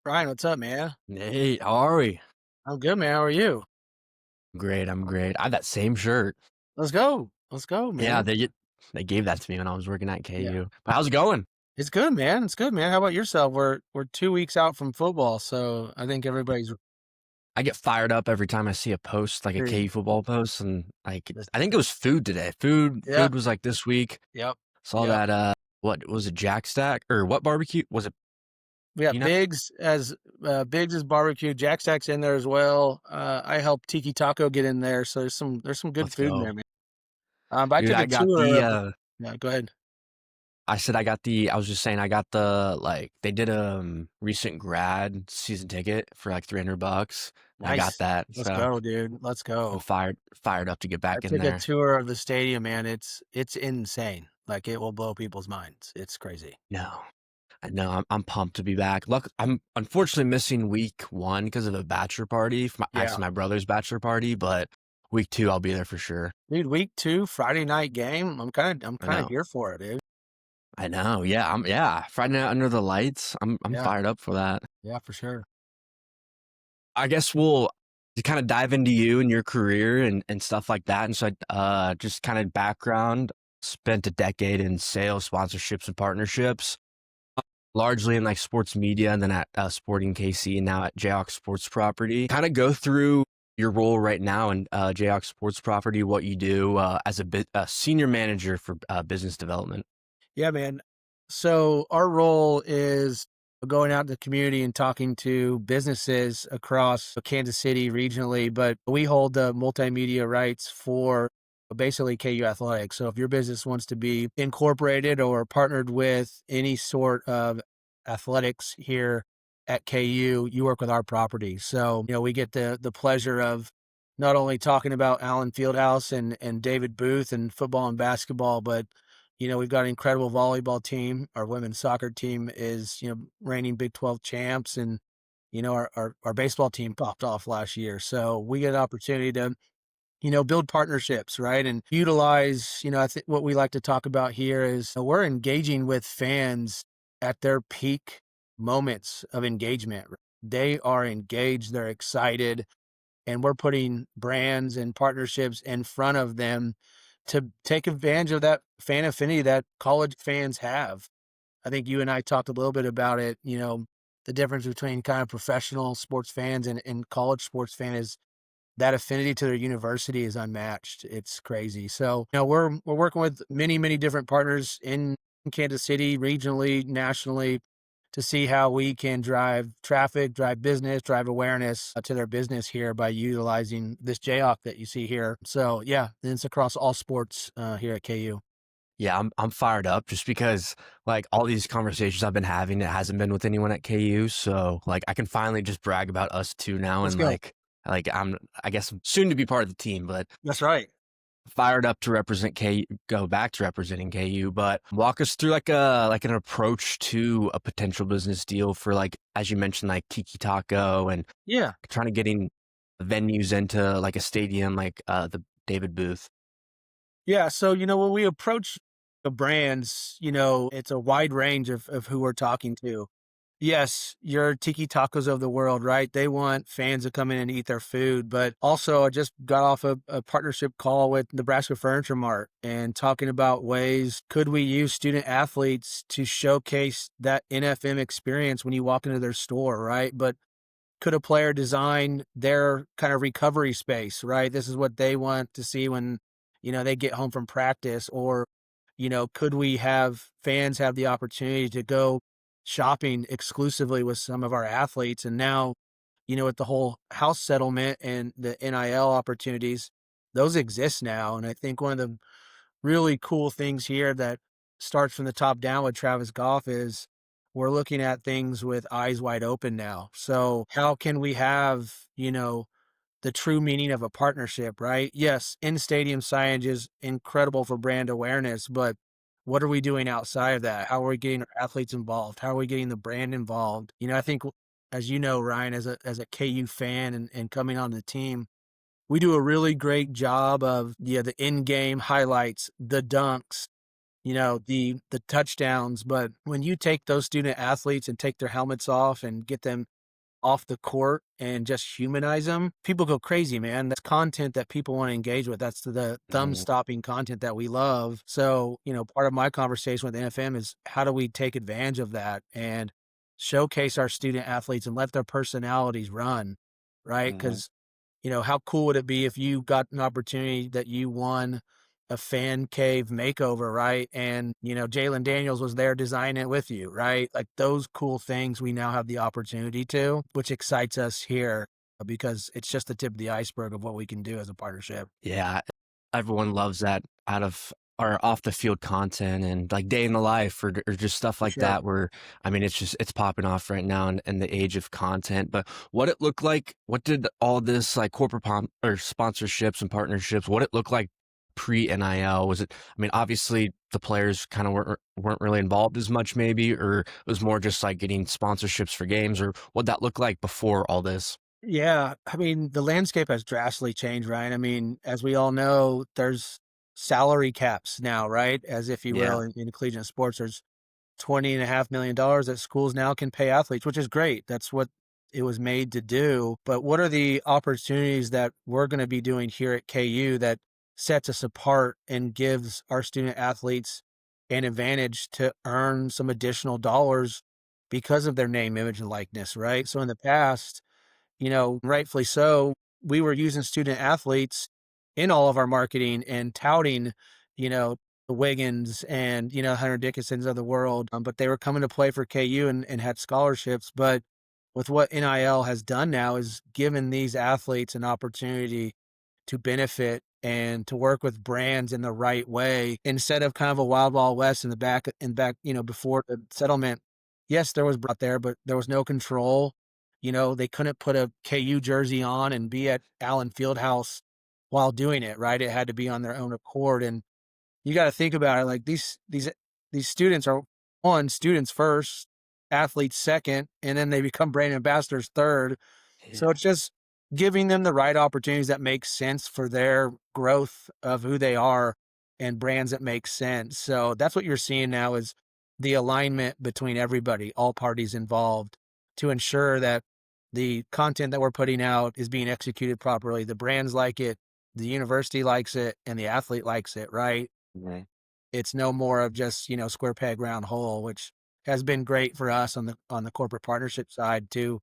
Ryan, what's up, man? Hey, how are we? I'm good, man. How are you? Great, I'm great. I have that same shirt. Let's go. Let's go, Yeah, man. they gave that to me when I was working at Yeah. KU. But how's it going? It's good, man. It's good, man. How about yourself? We're 2 weeks out from football, so I think everybody's I get fired up every time I see a post, like a dude. KU football post, and like this- I think it was food today. Food Yep. food was like this week. Yep. Saw Yep. that what was it, Jack Stack or what barbecue? Was it We got peanut? Biggs as barbecue. Jack Stack's in there as well. I helped Tiki Taco get in there, so there's some good Let's food in go. there, man. But I Dude, took a I got tour the of. Yeah, go ahead. I was just saying I got the like they did a recent grad season ticket for like $300. I got Nice. that. Let's So go, dude. Let's I'm go. fired up to get I back in took a there. tour of the stadium, man. It's insane. Like it will blow people's minds. It's crazy. No. I know. I'm pumped to be back. Look, I'm unfortunately missing week one because of a bachelor party. Yeah. Actually, my brother's bachelor party, but week two I'll be there for sure. Dude, week 2, Friday night game. I'm I kinda know. here for it, dude. I know. Yeah. Friday night under the lights. I'm Yeah. fired up for that. Yeah, for sure. I guess we'll kind of dive into you and your career and stuff like that. And so, just kind of background. Spent a decade in sales, sponsorships, and partnerships, largely in like sports media, and then at Sporting KC, and now at Jayhawk Sports Property. Kind of go through your role right now in Jayhawk Sports Property, what you do as a senior manager for business development. Yeah, man. So our role is going out in the community and talking to businesses across Kansas City regionally, but we hold the multimedia rights for basically KU Athletics. So if your business wants to be incorporated or partnered with any sort of athletics here at KU, you work with our property. So, we get the pleasure of not only talking about Allen Fieldhouse and David Booth and football and basketball, but we've got an incredible volleyball team. Our women's soccer team is, reigning Big 12 champs, and our baseball team popped off last year. So we get an opportunity to, build partnerships, right? And utilize, I think what we like to talk about here is we're engaging with fans at their peak moments of engagement. They are engaged, they're excited, and we're putting brands and partnerships in front of them to take advantage of that fan affinity that college fans have. I think you and I talked a little bit about it, the difference between kind of professional sports fans and college sports fan is that affinity to their university is unmatched. It's crazy. So, we're working with many, many different partners in Kansas City, regionally, nationally, to see how we can drive traffic, drive business, drive awareness to their business here by utilizing this Jayhawk that you see here. So, yeah, and it's across all sports here at KU. Yeah, I'm fired up just because like all these conversations I've been having, it hasn't been with anyone at KU. So like I can finally just brag about us two now, Let's and go. I guess I'm soon to be part of the team, but That's right. fired up to represent KU, go back to representing KU. But walk us through like an approach to a potential business deal for, like, as you mentioned, like Tiki Taco, and Yeah. trying to getting venues into like a stadium like the David Booth. Yeah. So, when we approach the brands, it's a wide range of who we're talking to. Yes, your Tiki Tacos of the world, right? They want fans to come in and eat their food. But also, I just got off a partnership call with Nebraska Furniture Mart and talking about ways could we use student athletes to showcase that NFM experience when you walk into their store, right? But could a player design their kind of recovery space, right? This is what they want to see when, they get home from practice. Or, could we have fans have the opportunity to go shopping exclusively with some of our athletes? And now, with the whole house settlement and the NIL opportunities, those exist now. And I think one of the really cool things here that starts from the top down with Travis Goff is we're looking at things with eyes wide open now. So how can we have, the true meaning of a partnership, right? Yes, in stadium signage is incredible for brand awareness, but what are we doing outside of that? How are we getting our athletes involved? How are we getting the brand involved? I think as you know, Ryan, as a KU fan and coming on the team, we do a really great job of the in-game highlights, the dunks, the touchdowns, but when you take those student athletes and take their helmets off and get them off the court and just humanize them, people go crazy, man. That's content that people want to engage with. That's the thumb Mhm, stopping content that we love. So, part of my conversation with NFM is how do we take advantage of that and showcase our student athletes and let their personalities run, right? mhm. Because how cool would it be if you got an opportunity that you won a fan cave makeover, right? And, Jalen Daniels was there designing it with you, right? Like those cool things we now have the opportunity to, which excites us here because it's just the tip of the iceberg of what we can do as a partnership. Yeah, everyone loves that out of or off the field content and like day in the life or just stuff For like sure. that where I mean it's popping off right now in the age of content. But what it looked like, what did all this like corporate or sponsorships and partnerships, what it looked like pre NIL? Was it I mean obviously the players kind of weren't really involved as much maybe, or it was more just like getting sponsorships for games, or what that looked like before all this? Yeah, I mean, the landscape has drastically changed, Ryan. I mean, as we all know, there's salary caps now, right? As if you Yeah. will, in collegiate sports, there's $20.5 million that schools now can pay athletes, which is great. That's what it was made to do. But what are the opportunities that we're going to be doing here at KU that sets us apart and gives our student athletes an advantage to earn some additional dollars because of their name, image, and likeness, right? So in the past, rightfully so, we were using student athletes in all of our marketing and touting, the Wiggins and, Hunter Dickinsons of the world. But they were coming to play for KU and had scholarships. But with what NIL has done now is given these athletes an opportunity to benefit and to work with brands in the right way instead of kind of a wild wild west in back, before the settlement. Yes, there was brought there, but there was no control. They couldn't put a KU jersey on and be at Allen Fieldhouse while doing it, right? It had to be on their own accord. And you got to think about it like these students are one, students first, athletes second, and then they become brand ambassadors third. So Yeah. it's just giving them the right opportunities that make sense for their growth of who they are and brands that make sense. So that's what you're seeing now is the alignment between everybody, all parties involved, to ensure that the content that we're putting out is being executed properly. The brands like it, the university likes it, and the athlete likes it, right? Mhm. It's no more of just, square peg round hole, which has been great for us on the corporate partnership side to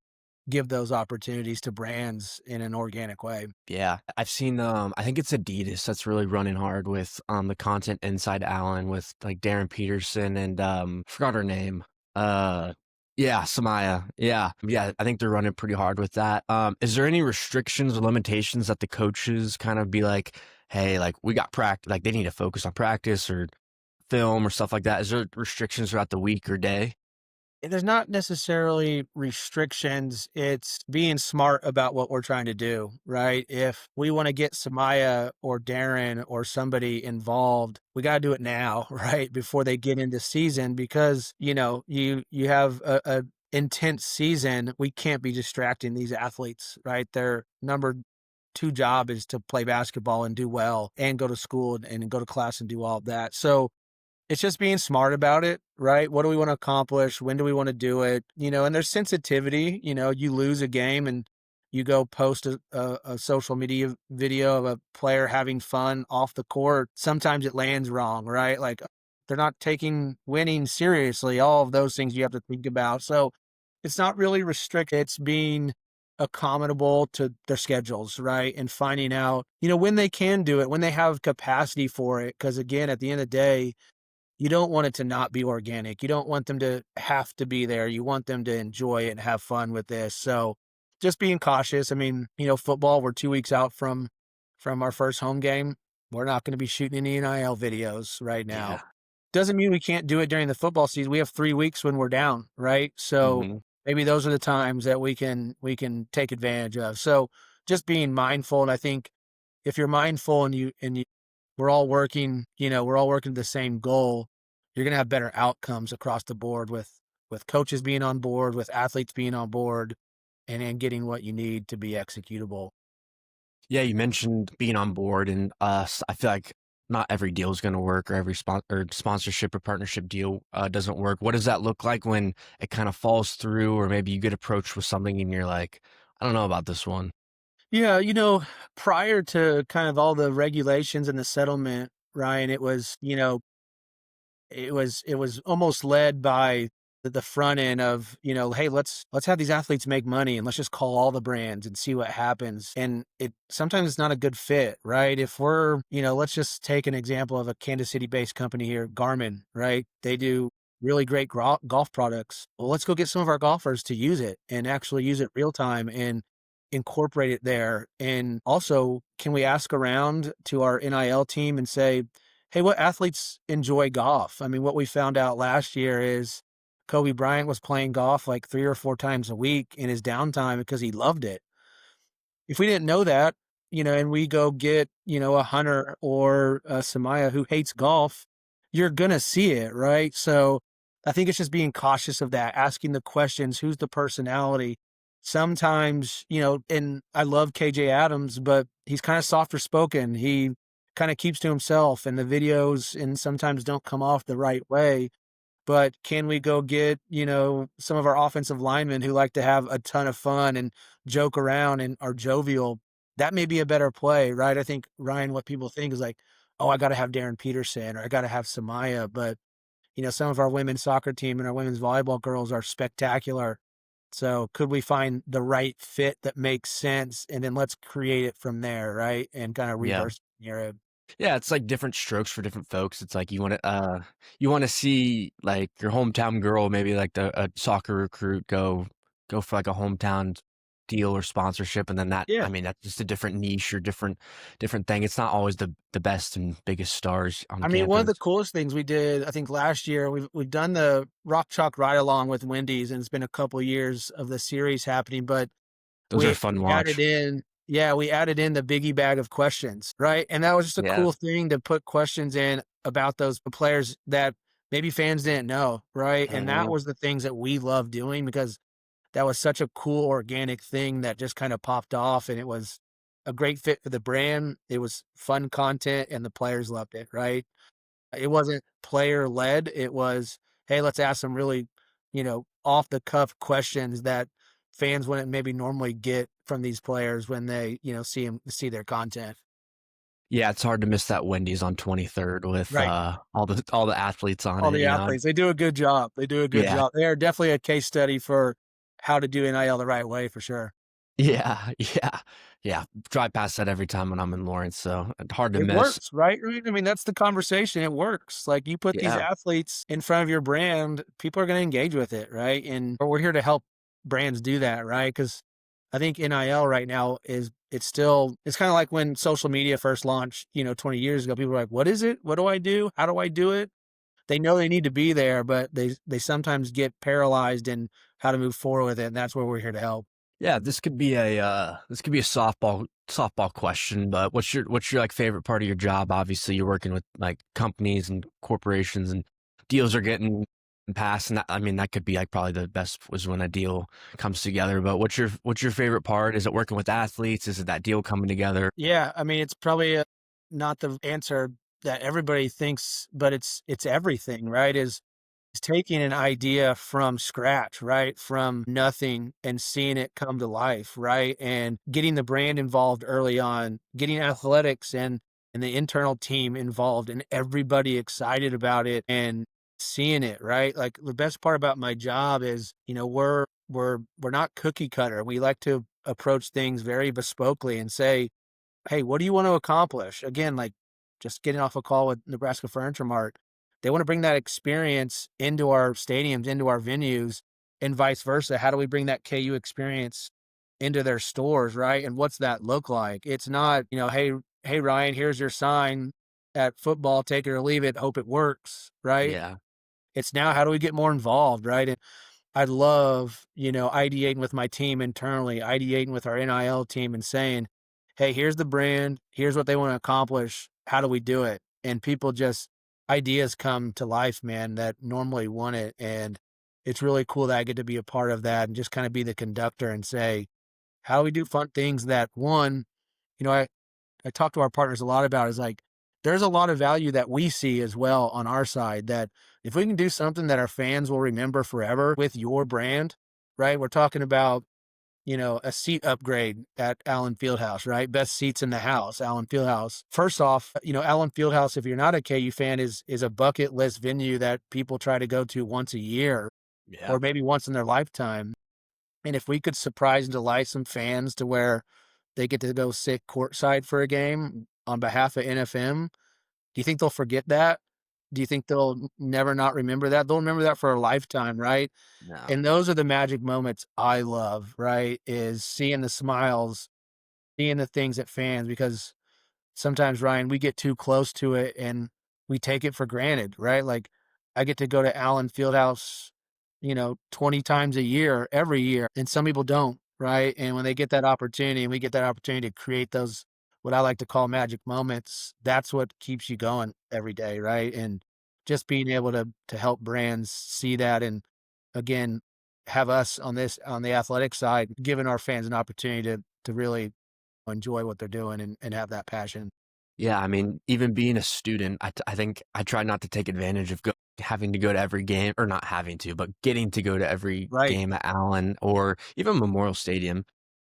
give those opportunities to brands in an organic way. Yeah, I've seen, I think it's Adidas that's really running hard with, the content inside Allen with, like, Darren Peterson and, forgot her name. Uh, yeah, Samaya. Yeah, yeah, I think they're running pretty hard with that. Is there any restrictions or limitations that the coaches kind of be like, "Hey, like, we got practice, like, they need to focus on practice or film or stuff like that?" Is there restrictions throughout the week or day? There's not necessarily restrictions. It's being smart about what we're trying to do, right? If we want to get Samaya or Darren or somebody involved, we got to do it now, right? Before they get into season, because, you have a intense season. We can't be distracting these athletes, right? Their number two job is to play basketball and do well and go to school and go to class and do all of that. So, it's just being smart about it, right? What do we want to accomplish? When do we want to do it? And there's sensitivity. You lose a game and you go post a social media video of a player having fun off the court. Sometimes it lands wrong, right? Like they're not taking winning seriously. All of those things you have to think about. So it's not really restricted. It's being accommodable to their schedules, right? And finding out, when they can do it, when they have capacity for it. Because again, at the end of the day, you don't want it to not be organic. You don't want them to have to be there. You want them to enjoy it and have fun with this. So just being cautious. I mean, football, we're 2 weeks out from our first home game. We're not going to be shooting any NIL videos right now. Yeah. Doesn't mean we can't do it during the football season. We have 3 weeks when we're down, right? So Mhm. maybe those are the times that we can take advantage of. So just being mindful. And I think if you're mindful and you we're all working the same goal, you're going to have better outcomes across the board with coaches being on board, with athletes being on board, and then getting what you need to be executable. Yeah, you mentioned being on board, and I feel like not every deal is going to work, or every sponsorship or partnership deal doesn't work. What does that look like when it kind of falls through, or maybe you get approached with something and you're like, I don't know about this one. Yeah, prior to kind of all the regulations and the settlement, Ryan, it was almost led by the front end of, hey, let's have these athletes make money and let's just call all the brands and see what happens. And it sometimes it's not a good fit, right? If we're, let's just take an example of a Kansas City based company here, Garmin, right? They do really great golf products. Well, let's go get some of our golfers to use it and actually use it real time and incorporate it there. And also, can we ask around to our NIL team and say, hey, what athletes enjoy golf? I mean, what we found out last year is Kobe Bryant was playing golf like 3 or 4 times a week in his downtime because he loved it. If we didn't know that, and we go get, a Hunter or a Samaya who hates golf, you're gonna see it, right? So I think it's just being cautious of that, asking the questions, who's the personality? Sometimes, and I love KJ Adams, but he's kind of softer spoken. He kind of keeps to himself and the videos and sometimes don't come off the right way. But can we go get, some of our offensive linemen who like to have a ton of fun and joke around and are jovial? That may be a better play, right? I think, Ryan, what people think is like, oh, I got to have Darren Peterson or I got to have Samaya. But, some of our women's soccer team and our women's volleyball girls are spectacular. So could we find the right fit that makes sense? And then let's create it from there, right? And kind of Yeah. reverse engineer it. Yeah, it's like different strokes for different folks. It's like you want to see like your hometown girl, maybe like a soccer recruit go for like a hometown deal or sponsorship, and then that, Yeah. I mean, that's just a different niche or different thing. It's not always the best and biggest stars on I mean, one of campus. the coolest things we did, I think last year, we've done the Rock Chalk ride along with Wendy's, and it's been a couple years of the series happening. But Those are we fun to added watch. in, yeah, we added in the biggie bag of questions, right? And that was just a Yeah. cool thing to put questions in about those players that maybe fans didn't know, right? And that Mhm. was the things that we love doing because that was such a cool organic thing that just kind of popped off, and it was a great fit for the brand. It was fun content, and the players loved it, right? It wasn't player led. It was, hey, let's ask some really, off the cuff questions that fans wouldn't maybe normally get from these players when they, see their content. Yeah, it's hard to miss that Wendy's on 23rd with Right. all the athletes on All it, the you know. athletes, they do a good job. They do a good Yeah. job. They are definitely a case study for how to do NIL the right way for sure. Yeah, yeah, yeah. Drive past that every time when I'm in Lawrence, so it's hard to It miss. works, right? Right? I mean, that's the conversation. It works. Like you put these Yeah. athletes in front of your brand, people are going to engage with it, right? And we're here to help brands do that, right? Because I think NIL right now it's kind of like when social media first launched, 20 years ago. People were like, "What is it? What do I do? How do I do it?" They know they need to be there, but they sometimes get paralyzed in how to move forward with it, and that's where we're here to help. Yeah, this could be a softball question, but what's your like favorite part of your job? Obviously, you're working with like companies and corporations, and deals are getting passed, and that, I mean, that could be like probably the best was when a deal comes together. But what's your favorite part? Is it working with athletes? Is it that deal coming together? Yeah, I mean, it's probably not the answer that everybody thinks, but it's everything, right? Is taking an idea from scratch, right? From nothing and seeing it come to life, right? And getting the brand involved early on, getting athletics and the internal team involved and everybody excited about it and seeing it, right? Like the best part about my job is, we're not cookie cutter. We like to approach things very bespokely and say, hey, what do you want to accomplish? Again, like just getting off a call with Nebraska Furniture Mart, they want to bring that experience into our stadiums, into our venues, and vice versa. How do we bring that KU experience into their stores, right? And what's that look like? It's not, hey Ryan, here's your sign at football, take it or leave it, hope it works, right? Yeah. It's now how do we get more involved, right? I love, ideating with my team internally, ideating with our NIL team and saying, hey, here's the brand, here's what they want to accomplish. How do we do it? And people just, ideas come to life, man, that normally want it. And it's really cool that I get to be a part of that and just kind of be the conductor and say, how do we do fun things that one, you know, I talk to our partners a lot about is like, there's a lot of value that we see as well on our side that if we can do something that our fans will remember forever with your brand, right? We're talking about, a seat upgrade at Allen Fieldhouse, right? Best seats in the house, Allen Fieldhouse. First off, Allen Fieldhouse, if you're not a KU fan, is a bucket list venue that people try to go to once a year Yeah. or maybe once in their lifetime. And if we could surprise and delight some fans to where they get to go sit courtside for a game on behalf of NFM, do you think they'll forget that? Do you think they'll never not remember that? They'll remember that for a lifetime, right? No. And those are the magic moments I love, right? Is seeing the smiles, seeing the things that fans, because sometimes, Ryan, we get too close to it and we take it for granted, right? Like I get to go to Allen Fieldhouse, 20 times a year, every year, and some people don't, right? And when they get that opportunity and we get that opportunity to create those, what I like to call magic moments, that's what keeps you going every day, right? And just being able to help brands see that and again, have us on the athletic side, giving our fans an opportunity to really enjoy what they're doing and have that passion. Yeah, I mean, even being a student, I think I try not to take advantage of having to go to every game, or not having to, but getting to go to every Right. game at Allen or even Memorial Stadium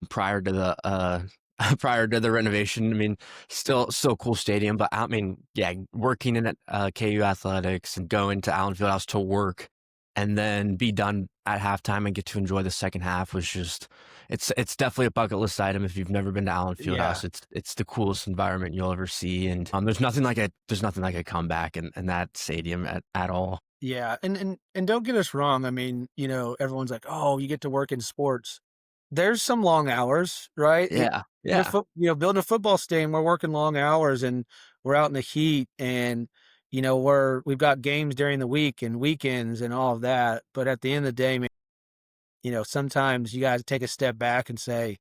prior to the prior to the renovation. I mean, still a cool stadium, but I mean, yeah, working in KU athletics and going to Allen Fieldhouse to work and then be done at halftime and get to enjoy the second half was just it's definitely a bucket list item if you've never been to Allen Yeah. Fieldhouse. It's the coolest environment you'll ever see, and there's nothing like a comeback in that stadium at all. Yeah. And don't get us wrong. I mean, everyone's like, "Oh, you get to work in sports." There's some long hours, right? Yeah, yeah. Building a football stadium, we're working long hours and we're out in the heat and we've got games during the week and weekends and all of that. But at the end of the day, man, sometimes you guys take a step back and say,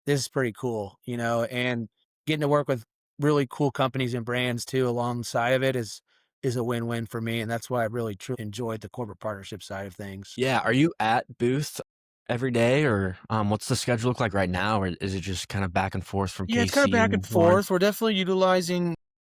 this is pretty cool, and getting to work with really cool companies and brands too alongside of it is a win-win for me. And that's why I really truly enjoyed the corporate partnership side of things. Yeah, are you at booth every day, or, what's the schedule look like right now, or is it just kinda back and forth from Yeah, it's kind of KC back and and Warren? forth. We're definitely utilizing,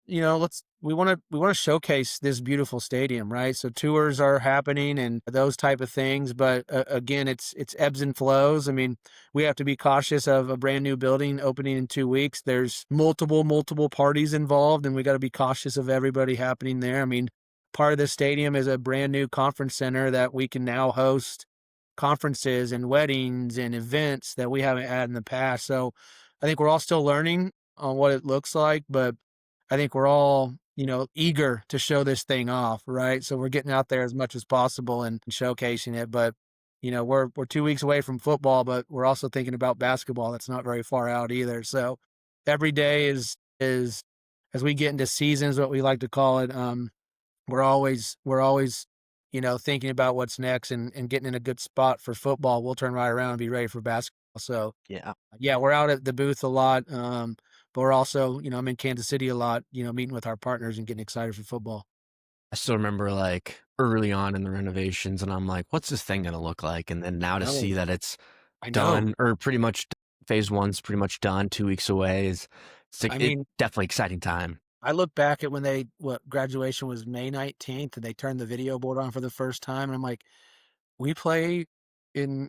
we want to showcase this beautiful stadium, right? So tours are happening and those type of things, but again, it's ebbs and flows. I mean, we have to be cautious of a brand new building opening in 2 weeks. There's multiple parties involved, and we got to be cautious of everybody happening there. I mean, part of the stadium is a brand new conference center that we can now host conferences and weddings and events that we haven't had in the past. So I think we're all still learning on what it looks like, but I think we're all, eager to show this thing off, right? So we're getting out there as much as possible and showcasing it. But, we're 2 weeks away from football, but we're also thinking about basketball. That's not very far out either. So every day is as we get into seasons, what we like to call it, we're always, thinking about what's next and getting in a good spot for football. We'll turn right around and be ready for basketball. So Yeah. yeah, we're out at the booth a lot. But we're also, I'm in Kansas City a lot, meeting with our partners and getting excited for football. I still remember, like, early on in the renovations, and I'm like, "What's this thing gonna look like?" And then now to No, see that it's I know. done, or pretty much phase 1's pretty much done, 2 weeks away it's like I it mean, definitely exciting time. I look back at when graduation was May 19th and they turned the video board on for the first time. And I'm like, we play in,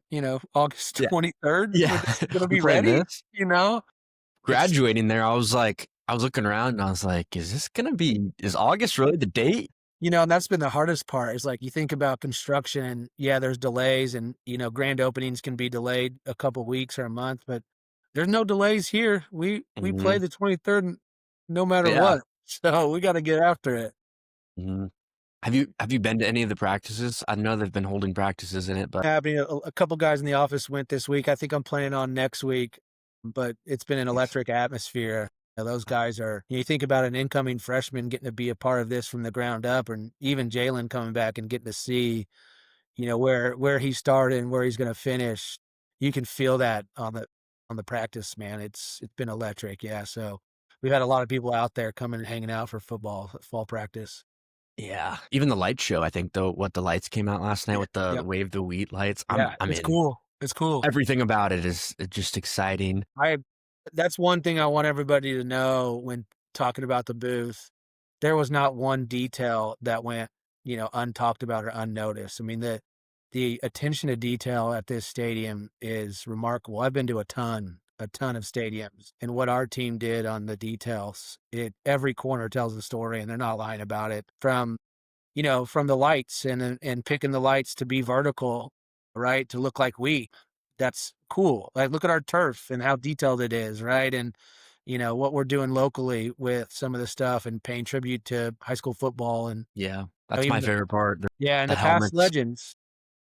August Yeah. 23rd. We're Yeah. going to We're be playing ready, this. It's Graduating there, I was looking around and I was like, is August really the date?" And that's been the hardest part is like you think about construction and yeah, there's delays and grand openings can be delayed a couple weeks or a month, but there's no delays here. We play Mhm. the 23rd no matter Yeah. what. So we got to get after it. Mhm. Have you been to any of the practices? I know they've been holding practices in it, but Having a couple guys in the office went this week. I think I'm planning on next week, but it's been an nice. electric atmosphere. Those guys are, you think about an incoming freshman getting to be a part of this from the ground up, and even Jalen coming back and getting to see where he started and where he's gonna finish. You can feel that on the practice, man. It's been electric, yeah, so we've had a lot of people out there coming and hanging out for football, fall practice. Yeah, even the light show, I think, though, what the lights came out last night Yeah, with the yep, Wave the Wheat lights, yeah, I it's mean, cool, it's cool. everything about it is just exciting. I That's one thing I want everybody to know when talking about the booth. there was not one detail that went, untalked about or unnoticed. I mean, the attention to detail at this stadium is remarkable. I've been to a ton of stadiums, and what our team did on the details, every corner tells a story, and they're not lying about it. From the lights and picking the lights to be vertical, right? To look like that's cool. Like, look at our turf and how detailed it is, right? And, what we're doing locally with some of the stuff and paying tribute to high school football and Yeah, that's my even favorite part. yeah, and The the past helmets. legends,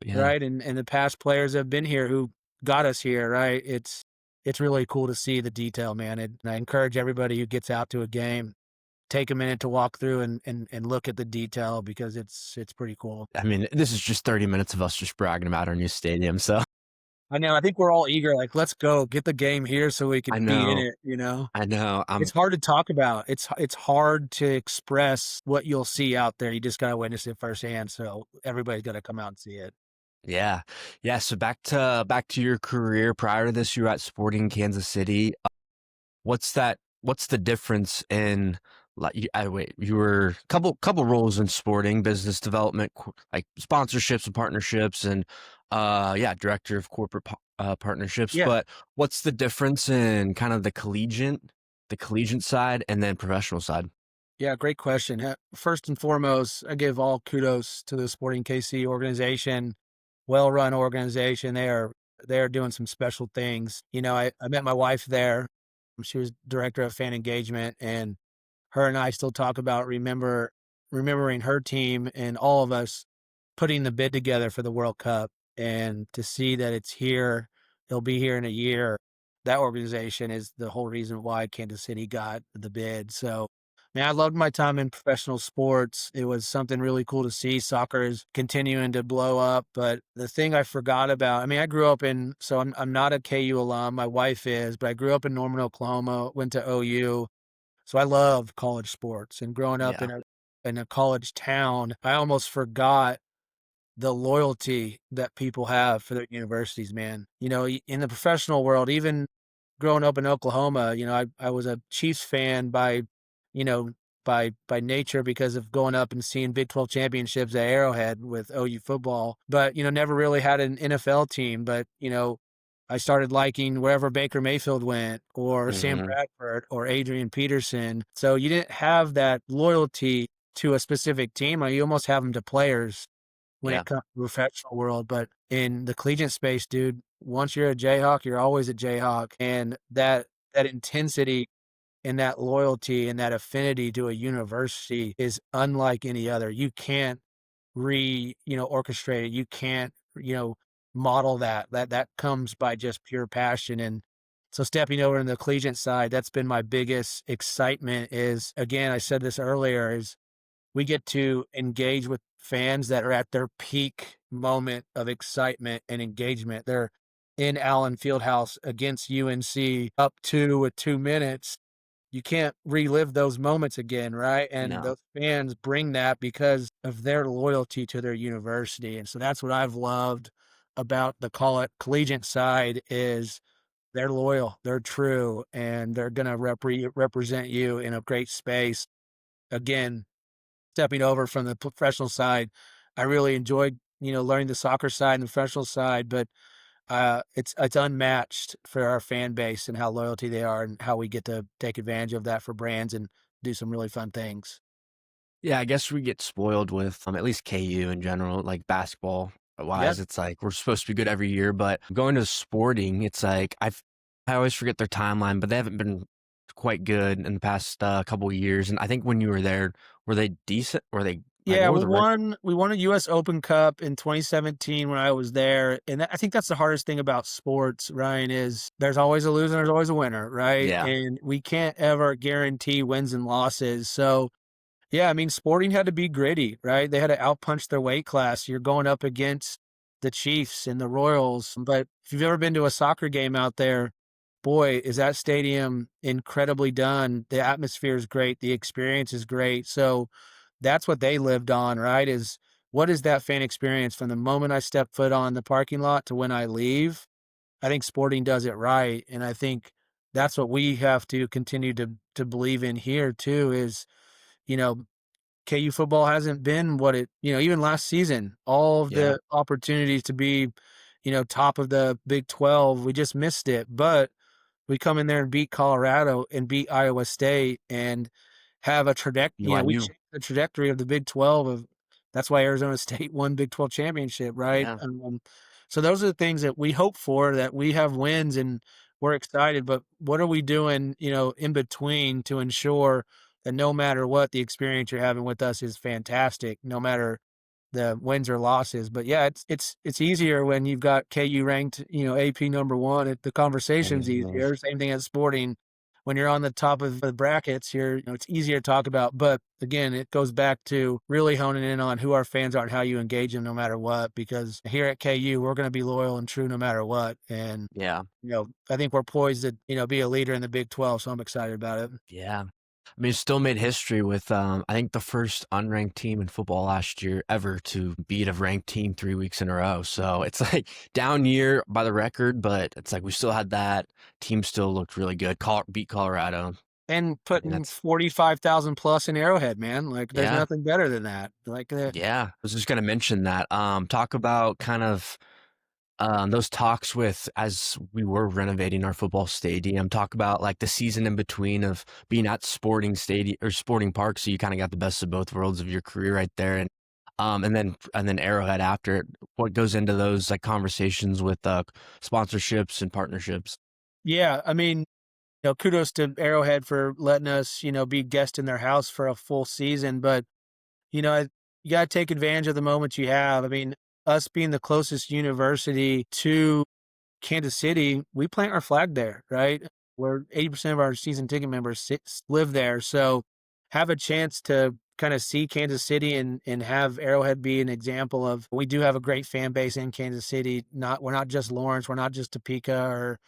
Yeah. right? And the past players that have been here who got us here, right? It's really cool to see the detail, man. And I encourage everybody who gets out to a game, take a minute to walk through and look at the detail because it's pretty cool. I mean, this is just 30 minutes of us just bragging about our new stadium. So I know. I think we're all eager, like, let's go get the game here so we I can be in know, it. I know. It's hard to talk about. It's hard to express what you'll see out there. You just gotta witness it firsthand. So everybody's gotta come out and see it. Yeah. Yeah. So back to your career. Prior to this, you were at Sporting Kansas City. What's the difference in like you were couple roles in sporting business development, like sponsorships and partnerships, and yeah, director of corporate partnerships. Yeah. But what's the difference in kind of the collegiate side and then professional side? Yeah, great question. First and foremost, I give all kudos to the Sporting KC organization, well-run organization. They are doing some special things. I met my wife there. She was director of fan engagement, and her and I still talk about remembering her team and all of us putting the bid together for the World Cup, and to see that it's here, it'll be here in a year. That organization is the whole reason why Kansas City got the bid. So, man, I loved my time in professional sports. It was something really cool to see. Soccer is continuing to blow up, but the thing I forgot about, I mean, I grew up so I'm not a KU alum. My wife is, but I grew up in Norman, Oklahoma, went to OU. So I loved college sports, and growing up Yeah. in a college town, I almost forgot the loyalty that people have for their universities, man. In the professional world, even growing up in Oklahoma, I was a Chiefs fan you know, by nature because of going up and seeing Big 12 championships at Arrowhead with OU football, but, never really had an NFL team. But, I started liking wherever Baker Mayfield went or Sam Hmm. Bradford or Adrian Peterson. So you didn't have that loyalty to a specific team. You almost have them to players when Yeah. it comes to the professional world. But in the collegiate space, dude, once you're a Jayhawk, you're always a Jayhawk. And that intensity and that loyalty and that affinity to a university is unlike any other. You can't orchestrate it. You can't, model that. That comes by just pure passion. And so stepping over to the collegiate side, that's been my biggest excitement is, again, I said this earlier, is we get to engage with fans that are at their peak moment of excitement and engagement. They're in Allen Fieldhouse against UNC up 2 with 2 minutes. You can't relive those moments again, right? And No. those fans bring that because of their loyalty to their university. And so that's what I've loved about the collegiate side is they're loyal, they're true, and they're going to represent you in a great space. Again, stepping over from the professional side, I really enjoyed, learning the soccer side and the professional side, but it's unmatched for our fan base and how loyalty they are and how we get to take advantage of that for brands and do some really fun things. Yeah, I guess we get spoiled with at least KU in general, like basketball Yeah. wise. It's like we're supposed to be good every year, but going to sporting, it's like I always forget their timeline, but they haven't been quite good in the past couple of years. And I think when you were there, were they decent? Were they like Yeah, what were we the rec- won we won a US Open Cup in 2017 when I was there, and I think that's the hardest thing about sports, Ryan, is there's always a loser, there's always a winner, right? Yeah, And we can't ever guarantee wins and losses. So, yeah, I mean, Sporting had to be gritty, right? They had to outpunch their weight class. You're going up against the Chiefs and the Royals. But if you've ever been to a soccer game out there, boy, is that stadium incredibly done. The atmosphere is great. The experience is great. So that's what they lived on, right? Is what is that fan experience from the moment I step foot on the parking lot to when I leave? I think Sporting does it right. And I think that's what we have to continue to believe in here too is you know, KU football hasn't been what it, even last season, all of Yeah. the opportunities to be, top of the Big 12, we just missed it. But we come in there and beat Colorado and beat Iowa State and have a we BYU. changed the trajectory of the Big 12 of that's why Arizona State won Big 12 championship, right? Yeah. So those are the things that we hope for, that we have wins and we're excited, but what are we doing, in between to ensure that no matter what, the experience you're having with us is fantastic, no matter the wins or losses. But yeah, it's easier when you've got KU ranked, AP number one. The conversation's Mhm. easier. Same thing as Sporting. When you're on the top of the brackets, it's easier to talk about. But again, it goes back to really honing in on who our fans are and how you engage them, no matter what. Because here at KU, we're going to be loyal and true no matter what. And Yeah. I think we're poised to be a leader in the Big 12. So I'm excited about it. Yeah. I mean, it still made history with, I think the first unranked team in football last year ever to beat a ranked team 3 weeks in a row. So it's like down year by the record, but it's like we still had that. Team still looked really good. Beat Colorado. And I mean, putting that's 45,000 plus in Arrowhead, man. Like, there's yeah, nothing better than that. Like, yeah. I was just gonna mention that. Talk about kind of those talks with as we were renovating our football stadium. Talk about like the season in between of being at Sporting Stadium or Sporting Park, so you kind of got the best of both worlds of your career right there, and then Arrowhead after it. What goes into those like conversations with sponsorships and partnerships? yeah, I mean, kudos to Arrowhead for letting us, be guest in their house for a full season. But, you got to take advantage of the moments you have. I mean, us being the closest university to Kansas City, we plant our flag there, right? Where 80% of our season ticket members live there. So have a chance to kind of see Kansas City and have Arrowhead be an example of, we do have a great fan base in Kansas City. We're not just Lawrence, we're not just Topeka or,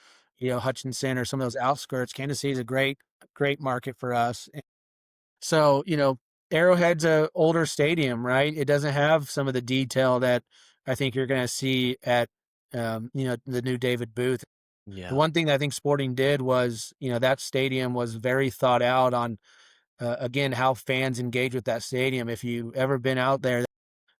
Hutchinson or some of those outskirts. Kansas City is a great market for us. So, Arrowhead's a older stadium, right? It doesn't have some of the detail that I think you're going to see at, the new David Booth. The Yeah, one thing that I think Sporting did was, that stadium was very thought out on, again, how fans engage with that stadium. If you've ever been out there,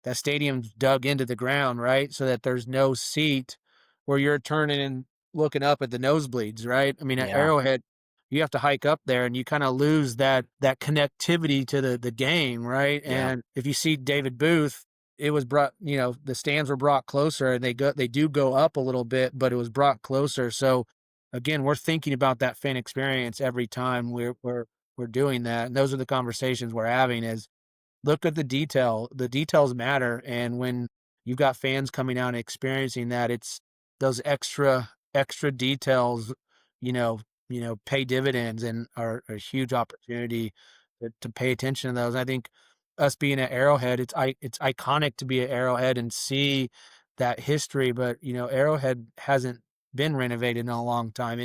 that stadium's dug into the ground, right? So that there's no seat where you're turning and looking up at the nosebleeds, right? I mean, at yeah, Arrowhead, you have to hike up there and you kind of lose that connectivity to the game, right? yeah, And if you see David Booth, it was brought, the stands were brought closer and they do go up a little bit, but it was brought closer. So again, we're thinking about that fan experience every time we're doing that. And those are the conversations we're having is, look at the detail. The details matter, and when you've got fans coming out and experiencing that, it's those extra details, pay dividends and are a huge opportunity to pay attention to those. I think us being at Arrowhead, it's iconic to be at Arrowhead and see that history, but Arrowhead hasn't been renovated in a long time.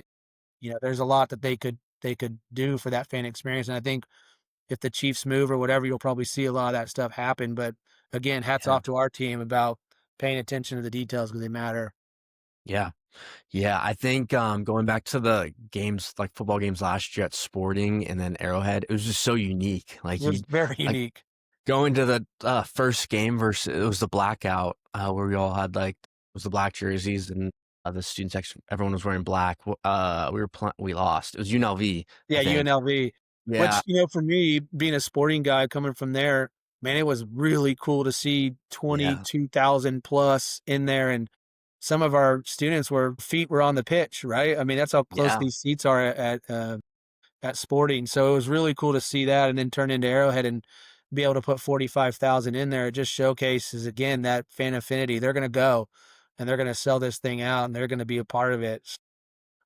There's a lot that they could do for that fan experience, and I think if the Chiefs move or whatever, you'll probably see a lot of that stuff happen. But again, hats yeah, off to our team about paying attention to the details because they matter. yeah. Yeah, I think going back to the games, like football games last year at Sporting and then Arrowhead, it was just so unique. It Like was you, very like unique. going to the first game versus it was the blackout where we all had like it was the black jerseys and the student section, everyone was wearing black. We lost. It was UNLV, I Yeah, think. UNLV. Yeah, Which, for me, being a sporting guy coming from there, man, it was really cool to see yeah, 22,000 plus in there. And some of our students feet were on the pitch, right? I mean, that's how close yeah, these seats are at Sporting. So it was really cool to see that and then turn into Arrowhead and be able to put 45,000 in there. It just showcases again that fan affinity. They're going to go and they're going to sell this thing out and they're going to be a part of it.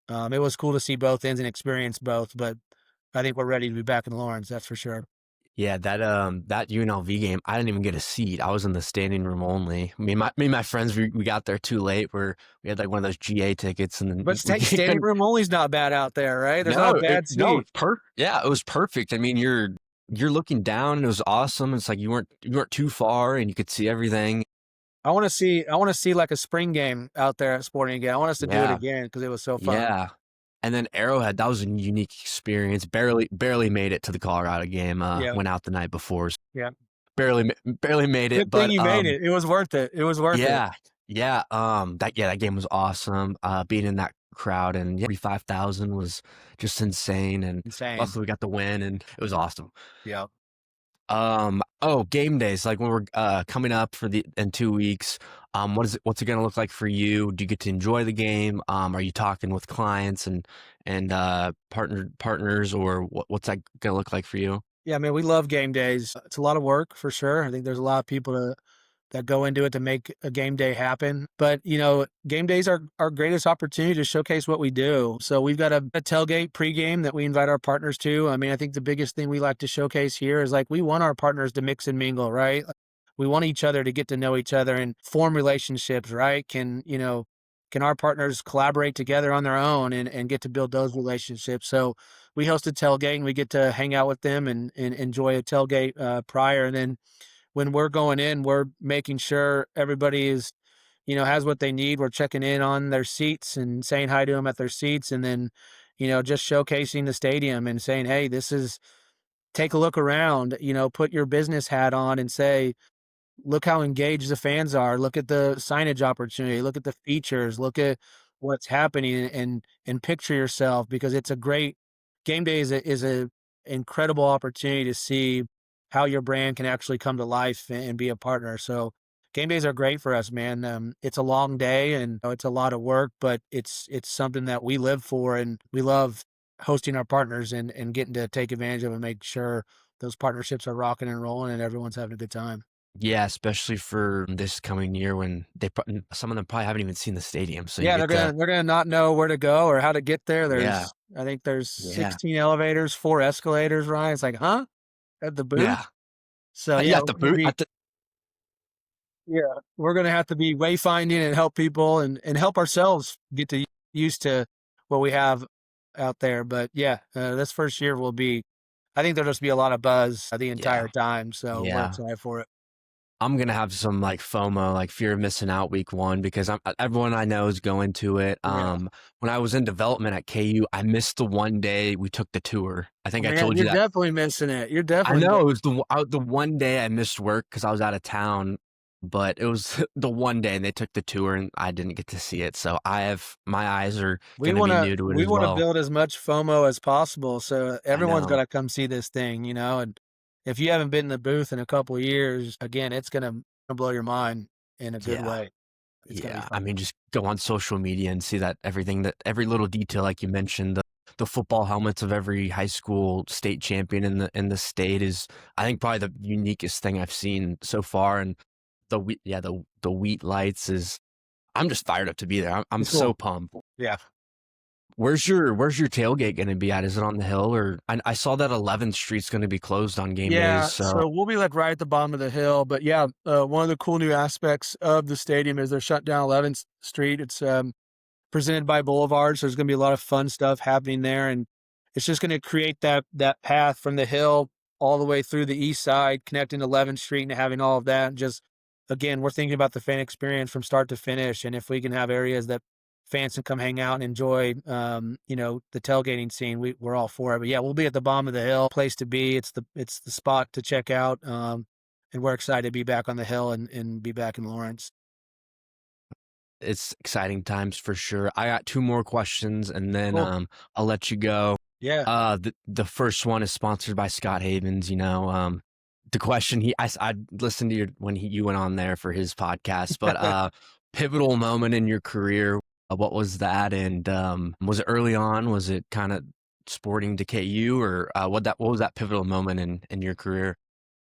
It was cool to see both ends and experience both, but I think we're ready to be back in Lawrence. That's for sure. yeah. That UNLV game, I didn't even get a seat. I was in the standing room only. Me and my friends, we got there too late. Where we had like one of those GA tickets, and then But we stadium couldn't. room only's not bad out there, right? There's not a No, bad no, seat. it's perfect. Yeah, it was perfect. I mean, you're looking down, and it was awesome. It's like you weren't too far, and you could see everything. I want to see like a spring game out there at Sporting again. I want us to do it Yeah, again because it was so fun. yeah. And then Arrowhead, that was a unique experience. Barely made it to the Colorado game. Yeah, Went out the night before. yeah. Barely made it, Good thing but you made it. It was worth it. It was worth it. yeah, yeah. That game was awesome. Being in that crowd and 35,000 was just insane. And Insane. luckily we got the win, and it was awesome. Yeah. Oh, game days, like when we're coming up for the in 2 weeks. What's it gonna look like for you? Do you get to enjoy the game? Are you talking with clients and partners, or what's that gonna look like for you? Yeah, man, we love game days. It's a lot of work for sure. I think there's a lot of people that go into it to make a game day happen. But game days are our greatest opportunity to showcase what we do. So we've got a tailgate pregame that we invite our partners to. I mean, I think the biggest thing we like to showcase here is like we want our partners to mix and mingle, right? Like, we want each other to get to know each other and form relationships, right? Can our partners collaborate together on their own and get to build those relationships? So we host a tailgate and we get to hang out with them and enjoy a tailgate prior. And then when we're going in, we're making sure everybody has what they need. We're checking in on their seats and saying hi to them at their seats. And then, just showcasing the stadium and saying, hey, take a look around, put your business hat on and say, look how engaged the fans are. Look at the signage opportunity. Look at the features. Look at what's happening and picture yourself because it's a great game day is a incredible opportunity to see how your brand can actually come to life and be a partner. So game days are great for us, man. It's a long day and it's a lot of work, but it's something that we live for and we love hosting our partners and getting to take advantage of and make sure those partnerships are rocking and rolling and everyone's having a good time. Yeah, especially for this coming year when some of them probably haven't even seen the stadium, so you Yeah, they're get to. gonna not know where to go or how to get there. Yeah, I think there's yeah, 16 elevators, 4 escalators, Ryan. It's like, huh? At the booth? yeah. So Yeah, yeah, at the boot, at the yeah, we're gonna have to be wayfinding and help people and help ourselves get used to what we have out there. But yeah, this first year will be. I think there'll just be a lot of buzz the yeah, entire time. So we're yeah. excited for it. I'm gonna have some like FOMO, like fear of missing out week one because everyone I know is going to it. Yeah, When I was in development at KU, I missed the one day we took the tour. I think I man, told you're you that. definitely missing it. You're I definitely. know it was the one day I missed work because I was out of town, but it was the one day and they took the tour and I didn't get to see it. So my eyes are We gonna be wanna new to it we as wanna well. build as much FOMO as possible, so I everyone's know. gotta come see this thing, and if you haven't been in the booth in a couple of years, again, it's gonna blow your mind in a good Yeah. way. It's gonna be Yeah, fun. I mean, just go on social media and see that every little detail, like you mentioned, the football helmets of every high school state champion in the state is, I think, probably the uniquest thing I've seen so far. And the wheat lights is, I'm just fired up to be there. I'm It's so cool. pumped. Yeah. Where's your tailgate going to be at? Is it on the hill or I saw that 11th Street's going to be closed on game days. Yeah, So so we'll be, like, right at the bottom of the hill, but yeah, one of the cool new aspects of the stadium is they're shut down 11th Street. It's, presented by Boulevard, so there's gonna be a lot of fun stuff happening there, and it's just gonna create that path from the hill all the way through the east side, connecting 11th Street and having all of that. And just again, we're thinking about the fan experience from start to finish, and if we can have areas that fans can come hang out and enjoy, the tailgating scene, we're all for it. But yeah, we'll be at the bottom of the hill, place to be. It's the spot to check out, and we're excited to be back on the hill and be back in Lawrence. it's exciting times for sure. I got two more questions and then Cool. I'll let you go. Yeah. The first one is sponsored by Scott Havens. The question I listened to you went on there for his podcast, but pivotal moment in your career. What was that? And was it early on? Was it kind of sporting to KU or what was that pivotal moment in your career?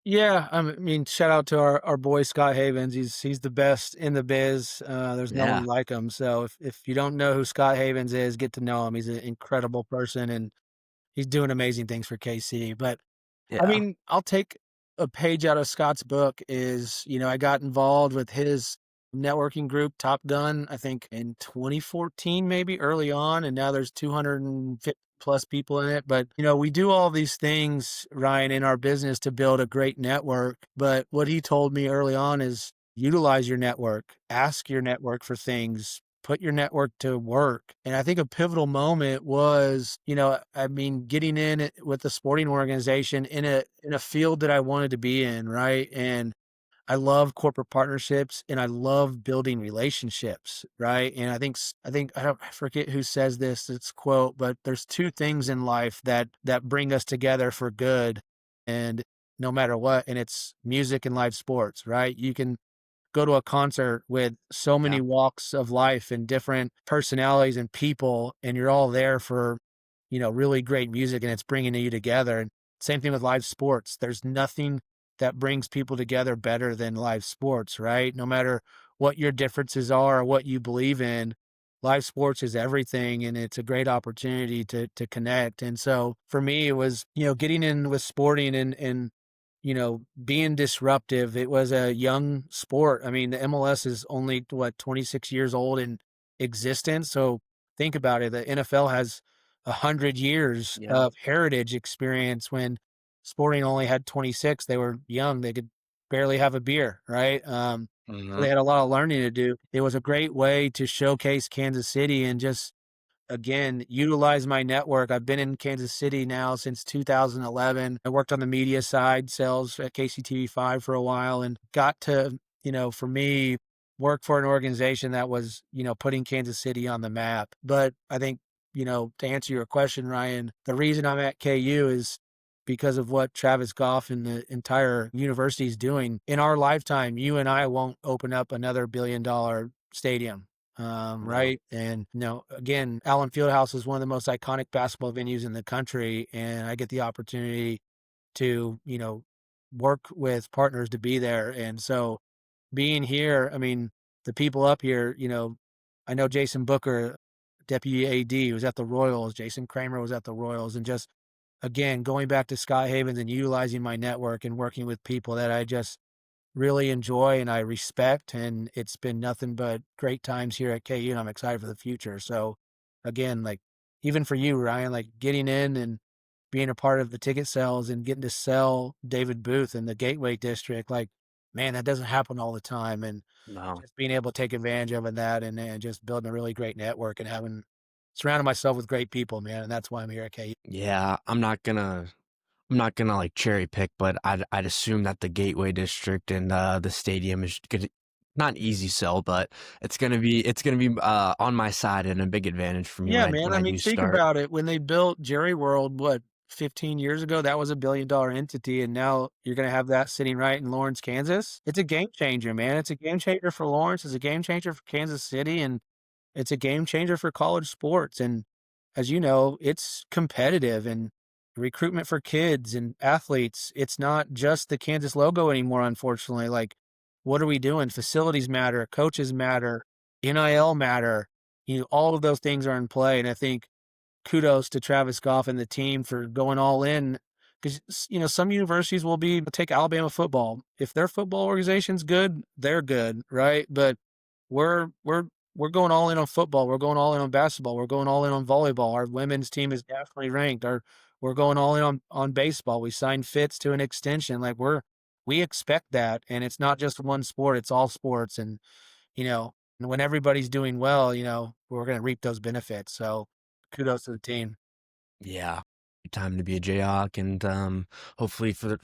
Yeah, I mean, shout out to our boy Scott Havens. He's the best in the biz. There's no one Yeah, like him. So if you don't know who Scott Havens is, get to know him. He's an incredible person and he's doing amazing things for KC. But I yeah, mean, I'll take a page out of Scott's book is, I got involved with his networking group, Top Gun, I think in 2014, maybe early on. And now there's 250 plus people in it. But, we do all these things, Ryan, in our business to build a great network. But what he told me early on is utilize your network, ask your network for things, put your network to work. And I think a pivotal moment was, I mean, getting in it with the sporting organization in a field that I wanted to be in, right? And I love corporate partnerships and I love building relationships, right? And I forget who says this, it's quote, but there's two things in life that bring us together for good and no matter what, and it's music and live sports, right? You can go to a concert with so Yeah. many walks of life and different personalities and people, and you're all there for, really great music and it's bringing you together. And same thing with live sports. There's nothing that brings people together better than live sports, right? No matter what your differences are or what you believe in, live sports is everything and it's a great opportunity to connect. And so for me, it was, getting in with sporting and being disruptive. It was a young sport. I mean, the MLS is only, what, 26 years old in existence. So think about it. The NFL has 100 years Yeah. of heritage experience when sporting only had 26. They were young. They could barely have a beer, right? So Mhm. they had a lot of learning to do. It was a great way to showcase Kansas City and just again, utilize my network. I've been in Kansas City now since 2011. I worked on the media side, sales at KCTV5 for a while, and got to, for me, work for an organization that was, putting Kansas City on the map. But I think, to answer your question, Ryan, the reason I'm at KU is because of what Travis Goff and the entire university is doing. In our lifetime, you and I won't open up another $1 billion stadium, No. right? And, again, Allen Fieldhouse is one of the most iconic basketball venues in the country. And I get the opportunity to, work with partners to be there. And so being here, I mean, the people up here, I know Jason Booker, deputy AD, was at the Royals. Jason Kramer was at the Royals. And just, again, going back to Scott Havens and utilizing my network and working with people that I just really enjoy and I respect, and it's been nothing but great times here at KU, and I'm excited for the future. So, again, like, even for you, Ryan, like, getting in and being a part of the ticket sales and getting to sell David Booth in the Gateway District, like, man, that doesn't happen all the time, and No. just being able to take advantage of that and just building a really great network and having surrounding myself with great people, man, and that's why I'm here at KU. Yeah, I'm not gonna like cherry pick, but I'd assume that the Gateway District and the stadium is gonna not an easy sell, but it's gonna be on my side and a big advantage for me when Yeah, I man. when I I mean, do think start. about it. When they built Jerry World, what, 15 years ago, that was a $1 billion entity, and now you're gonna have that sitting right in Lawrence, Kansas. It's a game changer, man. It's a game changer for Lawrence. It's a game changer for Kansas City, and it's a game changer for college sports. And as you know, it's competitive and recruitment for kids and athletes. It's not just the Kansas logo anymore, unfortunately. Like, what are we doing? Facilities matter, coaches matter, NIL matter. All of those things are in play. And I think kudos to Travis Goff and the team for going all in because some universities will be take Alabama football. If their football organization's good, they're good, right? But we're we're we're going all in on football. We're going all in on basketball. We're going all in on volleyball. Our women's team is definitely ranked. We're going all in on baseball. We signed Fitz to an extension. Like we expect that, and it's not just one sport. It's all sports, and and when everybody's doing well, we're going to reap those benefits. So kudos to the team. Yeah. Time to be a Jayhawk and hopefully for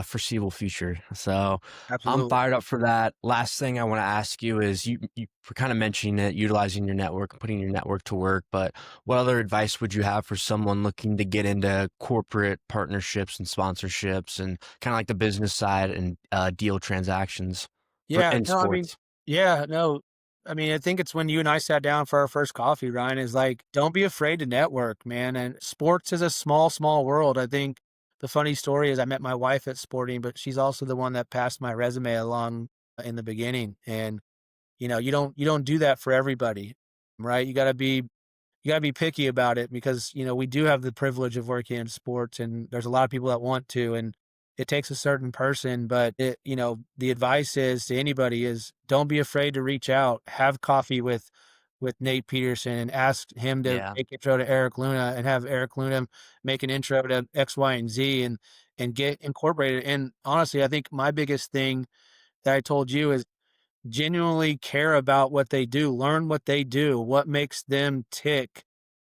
foreseeable future. So I'm Absolutely. fired up for that. Last thing I want to ask you is you were kind of mentioning it, utilizing your network and putting your network to work, but what other advice would you have for someone looking to get into corporate partnerships and sponsorships and kind of like the business side and deal transactions for Yeah, in no, I mean, sports? yeah, no, I mean, I think it's when you and I sat down for our first coffee, Ryan, is like, don't be afraid to network, man. And sports is a small, small world. I think the funny story is I met my wife at sporting, but she's also the one that passed my resume along in the beginning. And, you don't do that for everybody, right? You gotta be picky about it because, we do have the privilege of working in sports and there's a lot of people that want to, and it takes a certain person, but the advice is to anybody is don't be afraid to reach out, have coffee with Nate Peterson and ask him to Yeah. make intro to Eric Luna and have Eric Luna make an intro to X, Y, and Z and get incorporated. And honestly, I think my biggest thing that I told you is genuinely care about what they do, learn what they do, what makes them tick.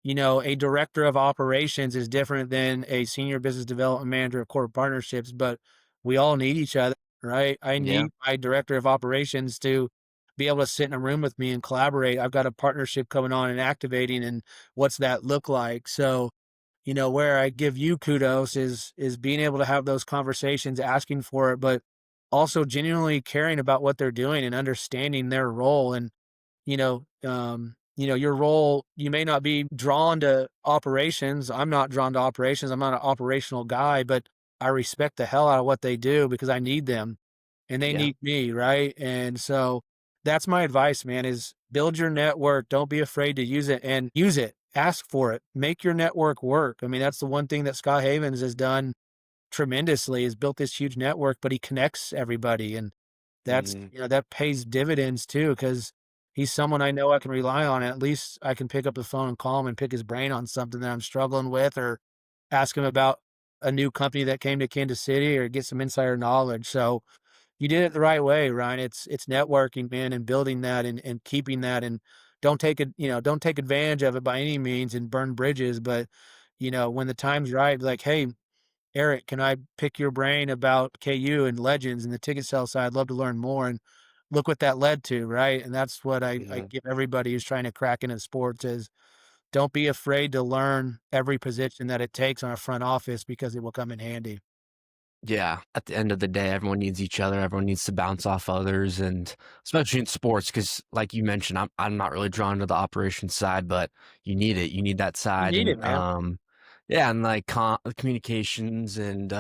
A director of operations is different than a senior business development manager of corporate partnerships, but we all need each other, right? I Yeah. need my director of operations to be able to sit in a room with me and collaborate. I've got a partnership coming on and activating, and what's that look like? So, where I give you kudos is being able to have those conversations, asking for it, but also genuinely caring about what they're doing and understanding their role. And your role, you may not be drawn to operations. I'm not drawn to operations. I'm not an operational guy, but I respect the hell out of what they do because I need them and they Yeah. need me, right? And so that's my advice, man, is build your network. Don't be afraid to use it and use it. Ask for it. Make your network work. I mean, that's the one thing that Scott Havens has done tremendously, is built this huge network, but he connects everybody. And that's, Mhm. that pays dividends too, because he's someone I know I can rely on. At least I can pick up the phone and call him and pick his brain on something that I'm struggling with, or ask him about a new company that came to Kansas City, or get some insider knowledge. So you did it the right way, Ryan. It's networking, man, and building that and keeping that, and don't take advantage of it by any means and burn bridges. But when the time's right, be like, hey, Eric, can I pick your brain about KU and legends and the ticket sales side? I'd love to learn more. And look what that led to, right? And that's what I Mhm. give everybody who's trying to crack into sports is don't be afraid to learn every position that it takes on a front office because it will come in handy. Yeah, at the end of the day, everyone needs each other. Everyone needs to bounce off others, and especially in sports, because like you mentioned, I'm not really drawn to the operations side, but you need it. You need that You side, need and it, man. yeah, and like communications, and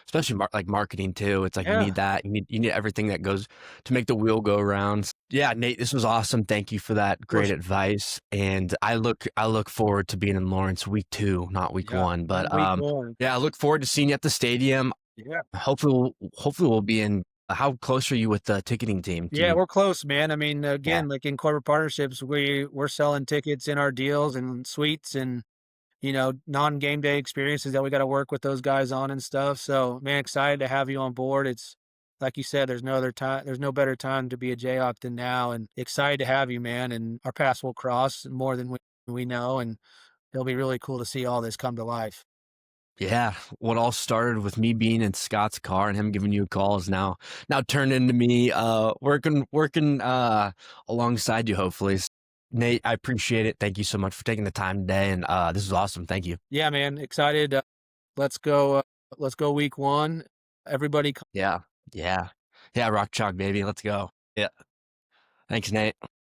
especially like marketing too. It's like you Yeah. need that. You need everything that goes to make the wheel go around. Yeah, Nate, this was awesome. Thank you for that For great advice, and I look forward to being in Lawrence week 2, not week Yeah. 1, but Week one. yeah, I look forward to seeing you at the stadium. Yeah. Hopefully we'll be in. How close are you with the ticketing team? Can Yeah, you? we're close, man. I mean, Yeah, again, like in corporate partnerships, we're selling tickets in our deals and suites and non-game day experiences that we got to work with those guys on and stuff. So, man, excited to have you on board. It's like you said, there's no better time to be a Jayhawk than now, and excited to have you, man. And our paths will cross more than we know, and it'll be really cool to see all this come to life. yeah. What all started with me being in Scott's car and him giving you a call is now turned into me working alongside you. Hopefully, Nate, I appreciate it. Thank you so much for taking the time today, and this is awesome. Thank you. Yeah, man, excited. Let's go. Let's go week one. Everybody Yeah, yeah, yeah. Rock chalk, baby. Let's go. Yeah. Thanks, Nate.